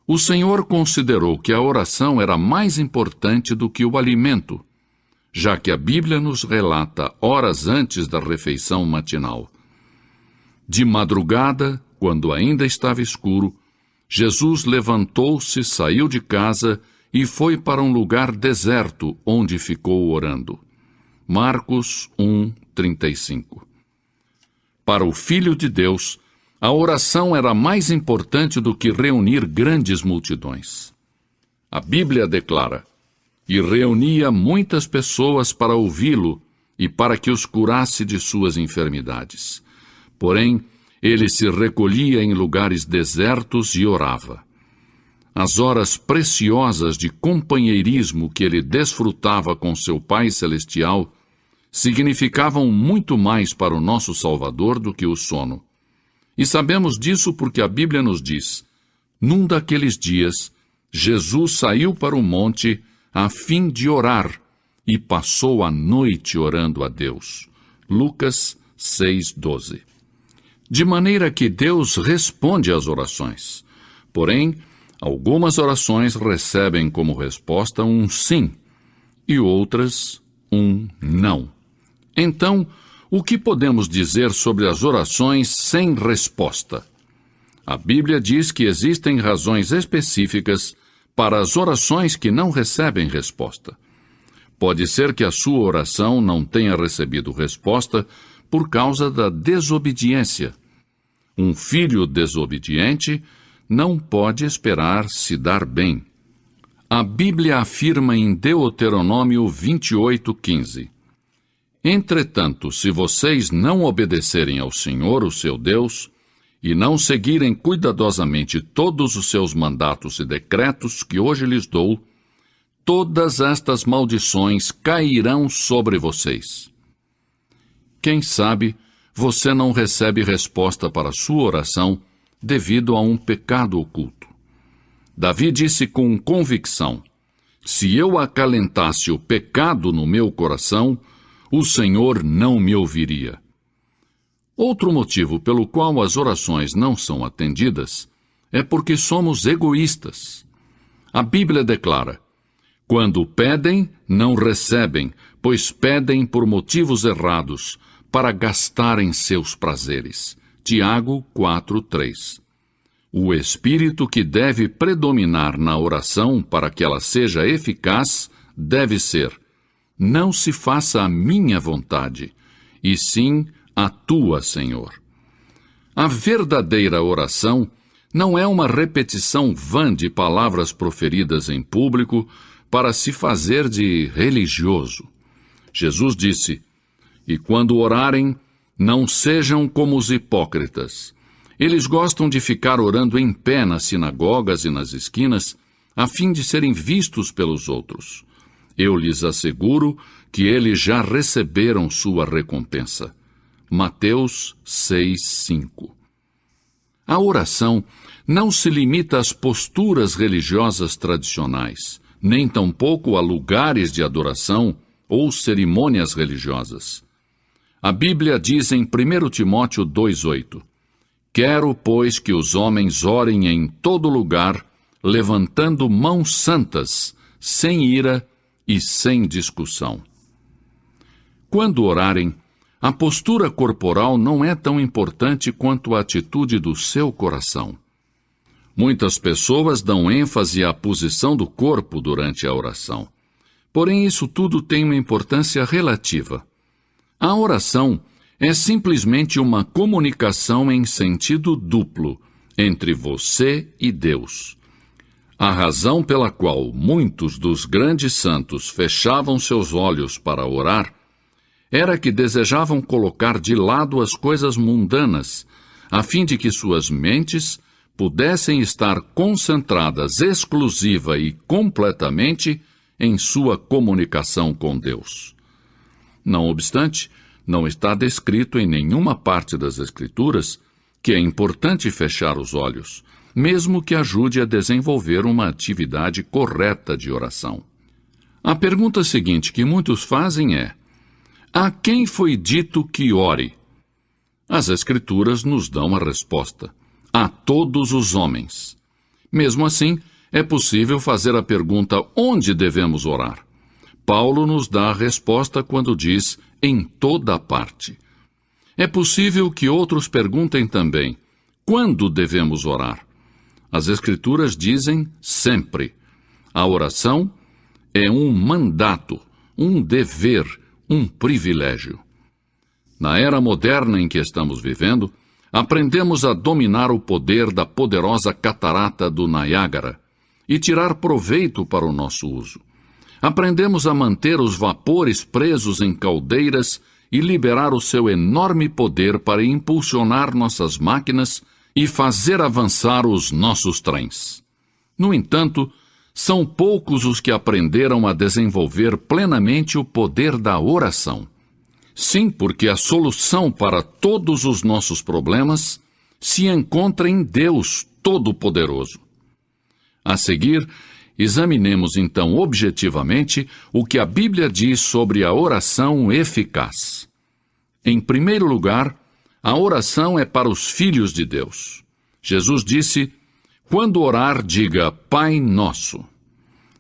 O Senhor considerou que a oração era mais importante do que o alimento, já que a Bíblia nos relata horas antes da refeição matinal. De madrugada, quando ainda estava escuro, Jesus levantou-se, saiu de casa e foi para um lugar deserto, onde ficou orando. Marcos 1:35. Para o Filho de Deus, a oração era mais importante do que reunir grandes multidões. A Bíblia declara: "E reunia muitas pessoas para ouvi-lo e para que os curasse de suas enfermidades. Porém, ele se recolhia em lugares desertos e orava." As horas preciosas de companheirismo que ele desfrutava com seu Pai Celestial significavam muito mais para o nosso Salvador do que o sono. E sabemos disso porque a Bíblia nos diz: "Num daqueles dias, Jesus saiu para o monte a fim de orar e passou a noite orando a Deus." Lucas 6:12. De maneira que Deus responde às orações. Porém, algumas orações recebem como resposta um sim e outras um não. Então, o que podemos dizer sobre as orações sem resposta? A Bíblia diz que existem razões específicas para as orações que não recebem resposta. Pode ser que a sua oração não tenha recebido resposta por causa da desobediência. Um filho desobediente não pode esperar se dar bem. A Bíblia afirma em Deuteronômio 28:15: "Entretanto, se vocês não obedecerem ao Senhor, o seu Deus, e não seguirem cuidadosamente todos os seus mandatos e decretos que hoje lhes dou, todas estas maldições cairão sobre vocês." Quem sabe você não recebe resposta para sua oração devido a um pecado oculto. Davi disse com convicção: "Se eu acalentasse o pecado no meu coração, o Senhor não me ouviria." Outro motivo pelo qual as orações não são atendidas é porque somos egoístas. A Bíblia declara: "Quando pedem, não recebem, pois pedem por motivos errados, para gastarem seus prazeres." Tiago 4:3. O espírito que deve predominar na oração para que ela seja eficaz deve ser: "Não se faça a minha vontade, e sim a tua, Senhor." A verdadeira oração não é uma repetição vã de palavras proferidas em público para se fazer de religioso. Jesus disse: "E quando orarem, não sejam como os hipócritas. Eles gostam de ficar orando em pé nas sinagogas e nas esquinas, a fim de serem vistos pelos outros. Eu lhes asseguro que eles já receberam sua recompensa." Mateus 6:5. A oração não se limita às posturas religiosas tradicionais, nem tampouco a lugares de adoração ou cerimônias religiosas. A Bíblia diz em 1 Timóteo 2:8: "Quero, pois, que os homens orem em todo lugar, levantando mãos santas, sem ira e sem discussão." Quando orarem, a postura corporal não é tão importante quanto a atitude do seu coração. Muitas pessoas dão ênfase à posição do corpo durante a oração. Porém, isso tudo tem uma importância relativa. A oração é simplesmente uma comunicação em sentido duplo entre você e Deus. A razão pela qual muitos dos grandes santos fechavam seus olhos para orar era que desejavam colocar de lado as coisas mundanas, a fim de que suas mentes pudessem estar concentradas exclusiva e completamente em sua comunicação com Deus. Não obstante, não está descrito em nenhuma parte das Escrituras que é importante fechar os olhos, mesmo que ajude a desenvolver uma atividade correta de oração. A pergunta seguinte que muitos fazem é: a quem foi dito que ore? As Escrituras nos dão a resposta: a todos os homens. Mesmo assim, é possível fazer a pergunta onde devemos orar. Paulo nos dá a resposta quando diz em toda parte. É possível que outros perguntem também quando devemos orar. As Escrituras dizem sempre. A oração é um mandato, um dever, um privilégio. Na era moderna em que estamos vivendo, aprendemos a dominar o poder da poderosa catarata do Niágara e tirar proveito para o nosso uso. Aprendemos a manter os vapores presos em caldeiras e liberar o seu enorme poder para impulsionar nossas máquinas e fazer avançar os nossos trens. No entanto, são poucos os que aprenderam a desenvolver plenamente o poder da oração. Sim, porque a solução para todos os nossos problemas se encontra em Deus Todo-Poderoso. A seguir, examinemos então objetivamente o que a Bíblia diz sobre a oração eficaz. Em primeiro lugar, a oração é para os filhos de Deus. Jesus disse: quando orar, diga Pai Nosso.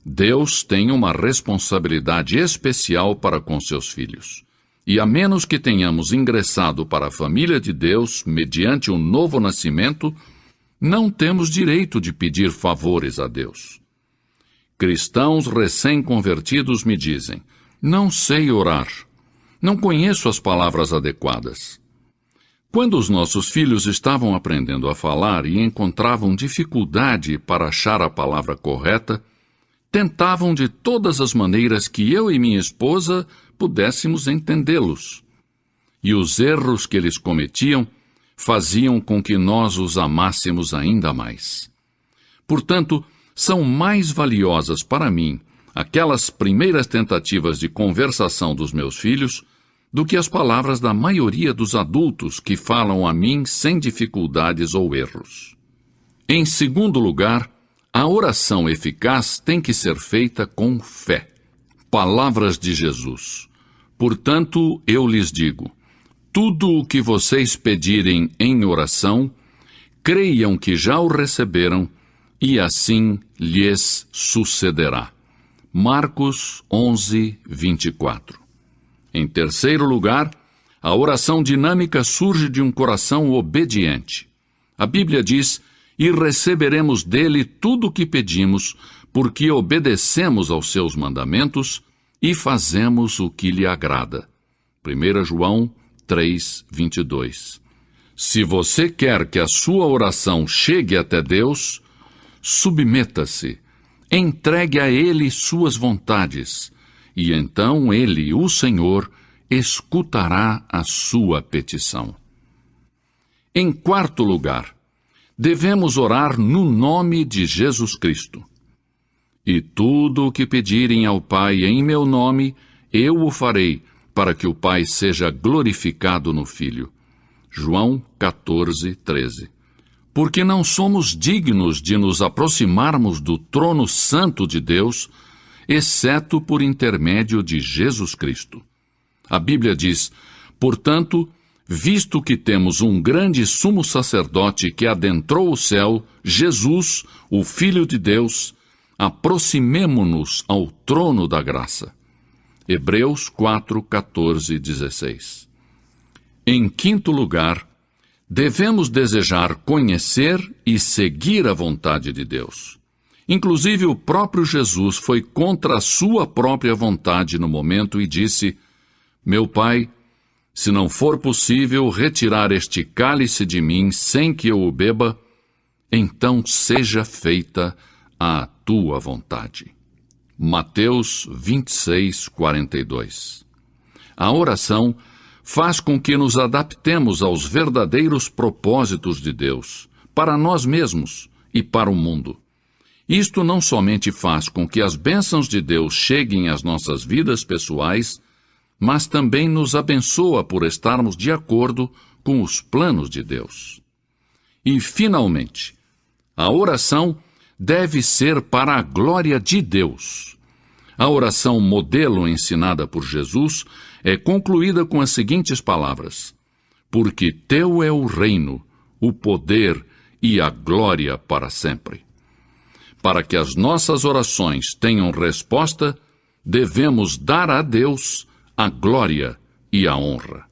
Deus tem uma responsabilidade especial para com seus filhos. E a menos que tenhamos ingressado para a família de Deus mediante um novo nascimento, não temos direito de pedir favores a Deus. Cristãos recém-convertidos me dizem: não sei orar, não conheço as palavras adequadas. Quando os nossos filhos estavam aprendendo a falar e encontravam dificuldade para achar a palavra correta, tentavam de todas as maneiras que eu e minha esposa pudéssemos entendê-los. E os erros que eles cometiam faziam com que nós os amássemos ainda mais. Portanto, são mais valiosas para mim aquelas primeiras tentativas de conversação dos meus filhos do que as palavras da maioria dos adultos que falam a mim sem dificuldades ou erros. Em segundo lugar, a oração eficaz tem que ser feita com fé. Palavras de Jesus. Portanto, eu lhes digo, tudo o que vocês pedirem em oração, creiam que já o receberam, e assim lhes sucederá. Marcos 11, 24. Em terceiro lugar, a oração dinâmica surge de um coração obediente. A Bíblia diz: e receberemos dele tudo o que pedimos, porque obedecemos aos seus mandamentos e fazemos o que lhe agrada. 1 João 3, 22. Se você quer que a sua oração chegue até Deus, submeta-se, entregue a Ele suas vontades, e então Ele, o Senhor, escutará a sua petição. Em quarto lugar, devemos orar no nome de Jesus Cristo. E tudo o que pedirem ao Pai em meu nome, eu o farei, para que o Pai seja glorificado no Filho. João 14, 13. Porque não somos dignos de nos aproximarmos do trono santo de Deus, exceto por intermédio de Jesus Cristo. A Bíblia diz: portanto, visto que temos um grande sumo sacerdote que adentrou o céu, Jesus, o Filho de Deus, aproximemo-nos ao trono da graça. Hebreus 4, 14 e 16. Em quinto lugar, devemos desejar conhecer e seguir a vontade de Deus. Inclusive, o próprio Jesus foi contra a sua própria vontade no momento e disse: meu Pai, se não for possível retirar este cálice de mim sem que eu o beba, então seja feita a tua vontade. Mateus 26, 42. A oração faz com que nos adaptemos aos verdadeiros propósitos de Deus, para nós mesmos e para o mundo. Isto não somente faz com que as bênçãos de Deus cheguem às nossas vidas pessoais, mas também nos abençoa por estarmos de acordo com os planos de Deus. E, finalmente, a oração deve ser para a glória de Deus. A oração modelo ensinada por Jesus é concluída com as seguintes palavras: porque teu é o reino, o poder e a glória para sempre. Para que as nossas orações tenham resposta, devemos dar a Deus a glória e a honra.